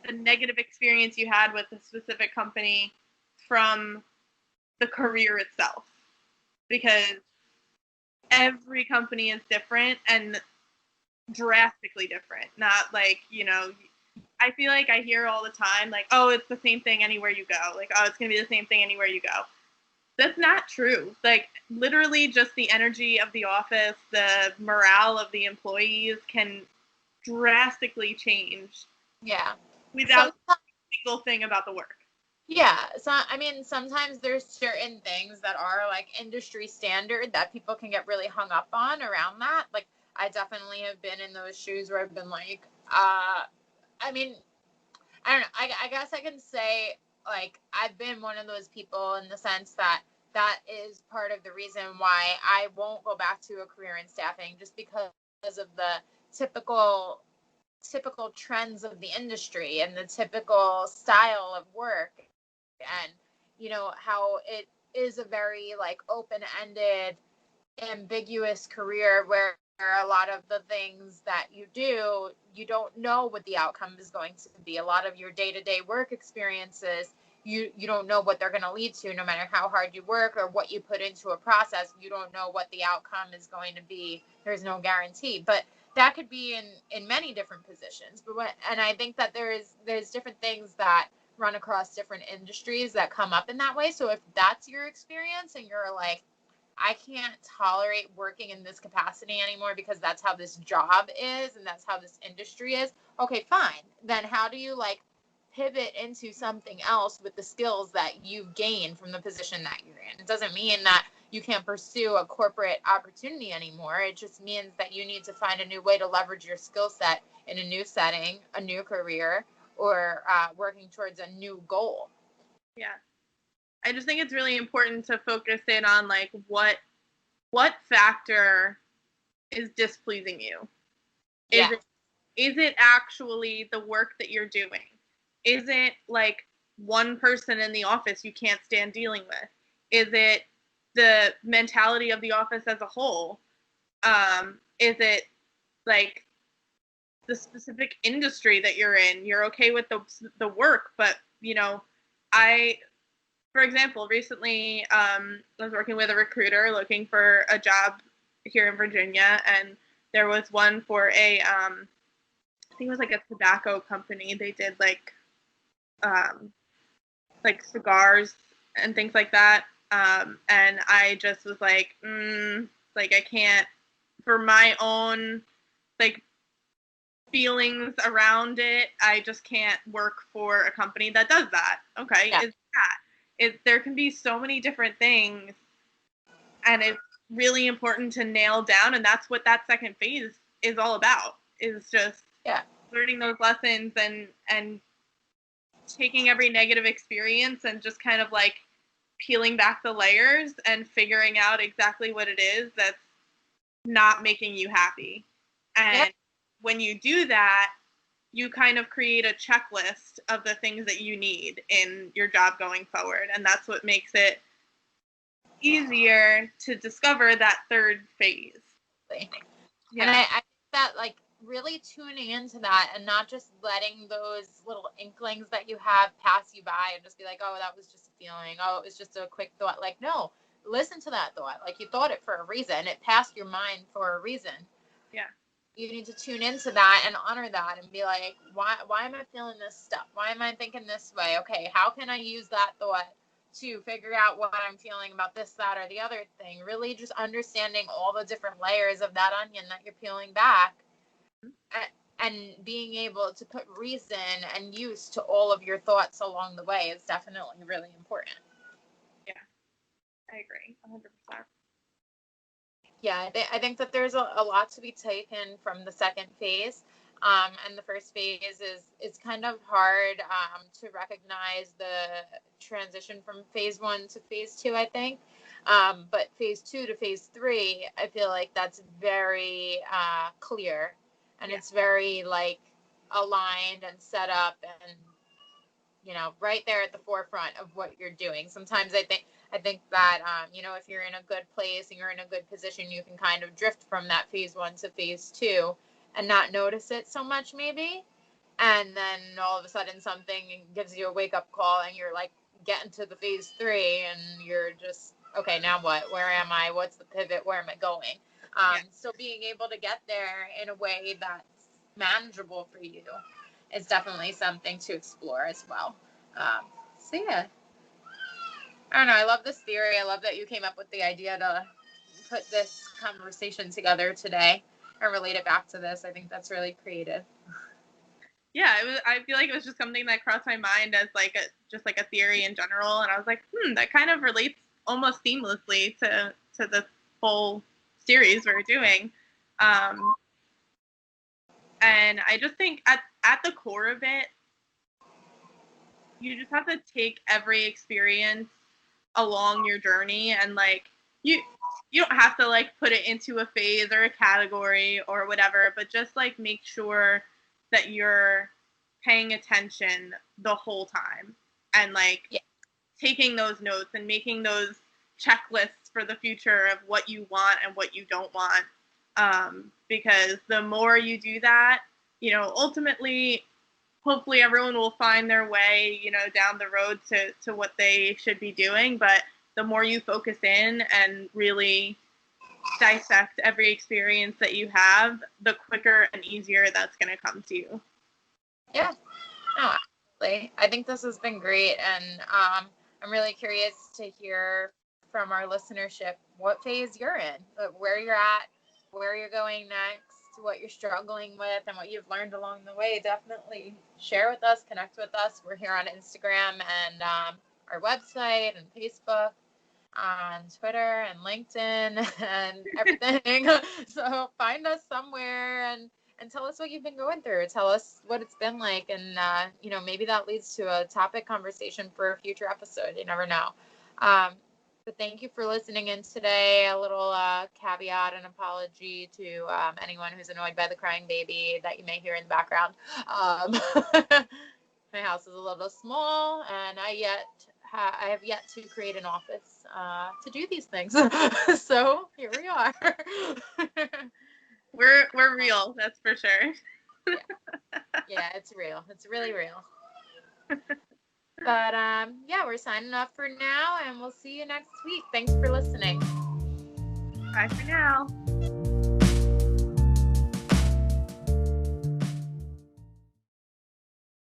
the negative experience you had with a specific company from the career itself, because every company is different and drastically different. Not like, I feel like I hear all the time like, oh, it's the same thing anywhere you go. Like, oh, it's going to be the same thing anywhere you go. That's not true. Like, literally just the energy of the office, the morale of the employees can drastically change. Yeah. Without a single thing about the work. Yeah. So, I mean, sometimes there's certain things that are like industry standard that people can get really hung up on around that. Like, I definitely have been in those shoes where I've been like, I mean, I don't know. I guess I can say, like, I've been one of those people in the sense that is part of the reason why I won't go back to a career in staffing, just because of the typical trends of the industry and the typical style of work, and how it is a very like open-ended, ambiguous career where a lot of the things that you do, you don't know what the outcome is going to be. A lot of your day-to-day work experiences, you don't know what they're going to lead to. No matter how hard you work or what you put into a process, you don't know what the outcome is going to be. There's no guarantee. But that could be in many different positions. And I think that there's different things that run across different industries that come up in that way. So if that's your experience and you're like, I can't tolerate working in this capacity anymore because that's how this job is and that's how this industry is, okay, fine. Then how do you like pivot into something else with the skills that you've gained from the position that you're in? It doesn't mean that you can't pursue a corporate opportunity anymore. It just means that you need to find a new way to leverage your skill set in a new setting, a new career, or working towards a new goal. Yeah. I just think it's really important to focus in on like what factor is displeasing you. Is it actually the work that you're doing? Is it like one person in the office you can't stand dealing with? Is it the mentality of the office as a whole? Is it like the specific industry that you're in? You're okay with the work, but for example, recently I was working with a recruiter looking for a job here in Virginia, and there was one for I think it was like a tobacco company. They did like cigars and things like that. And I just was like, like I can't, for my own like feelings around it, I just can't work for a company that does that. Okay, is that? There can be so many different things, and it's really important to nail down, and that's what that second phase is all about, is just learning those lessons and taking every negative experience and just kind of like peeling back the layers and figuring out exactly what it is that's not making you happy. And when you do that, you kind of create a checklist of the things that you need in your job going forward. And that's what makes it easier to discover that third phase. Yeah. And I think that like really tuning into that and not just letting those little inklings that you have pass you by and just be like, oh, that was just a feeling. Oh, it was just a quick thought. Like, no, listen to that thought. Like, you thought it for a reason. It passed your mind for a reason. Yeah. You need to tune into that and honor that and be like, why am I feeling this stuff? Why am I thinking this way? Okay, how can I use that thought to figure out what I'm feeling about this, that, or the other thing? Really just understanding all the different layers of that onion that you're peeling back, and being able to put reason and use to all of your thoughts along the way is definitely really important. Yeah, I agree 100%. Yeah, I think that there's a lot to be taken from the second phase. And the first phase is kind of hard to recognize the transition from phase 1 to phase 2, I think. But phase 2 to phase 3, I feel like that's very clear, and it's very like aligned and set up, and right there at the forefront of what you're doing. Sometimes I think that if you're in a good place and you're in a good position, you can kind of drift from that phase 1 to phase 2 and not notice it so much, maybe. And then all of a sudden something gives you a wake up call, and you're like getting to the phase 3, and you're just, okay, now what? Where am I? What's the pivot? Where am I going? So being able to get there in a way that's manageable for you is definitely something to explore as well. So yeah, I don't know. I love this theory. I love that you came up with the idea to put this conversation together today and relate it back to this. I think that's really creative. Yeah, it was. I feel like it was just something that crossed my mind as like a theory in general, and I was like, that kind of relates almost seamlessly to the whole series we're doing. And I just think at the core of it, you just have to take every experience along your journey, and like you don't have to like put it into a phase or a category or whatever, but just like make sure that you're paying attention the whole time, and like taking those notes and making those checklists for the future of what you want and what you don't want. Because the more you do that, ultimately, hopefully everyone will find their way, down the road to what they should be doing. But the more you focus in and really dissect every experience that you have, the quicker and easier that's going to come to you. Yeah, no, absolutely. I think this has been great, and I'm really curious to hear from our listenership what phase you're in, where you're at, where you're going next, what you're struggling with, and what you've learned along the way. Definitely share with us, connect with us. We're here on Instagram and our website and Facebook, on Twitter and LinkedIn and everything. So find us somewhere and tell us what you've been going through. Tell us what it's been like, and maybe that leads to a topic conversation for a future episode. You never know. But thank you for listening in today. A little caveat and apology to anyone who's annoyed by the crying baby that you may hear in the background. My house is a little small, and I have yet to create an office to do these things. So here we are. We're real, that's for sure. Yeah, it's real. It's really real. But yeah, we're signing off for now, and we'll see you next week. Thanks for listening. Bye for now.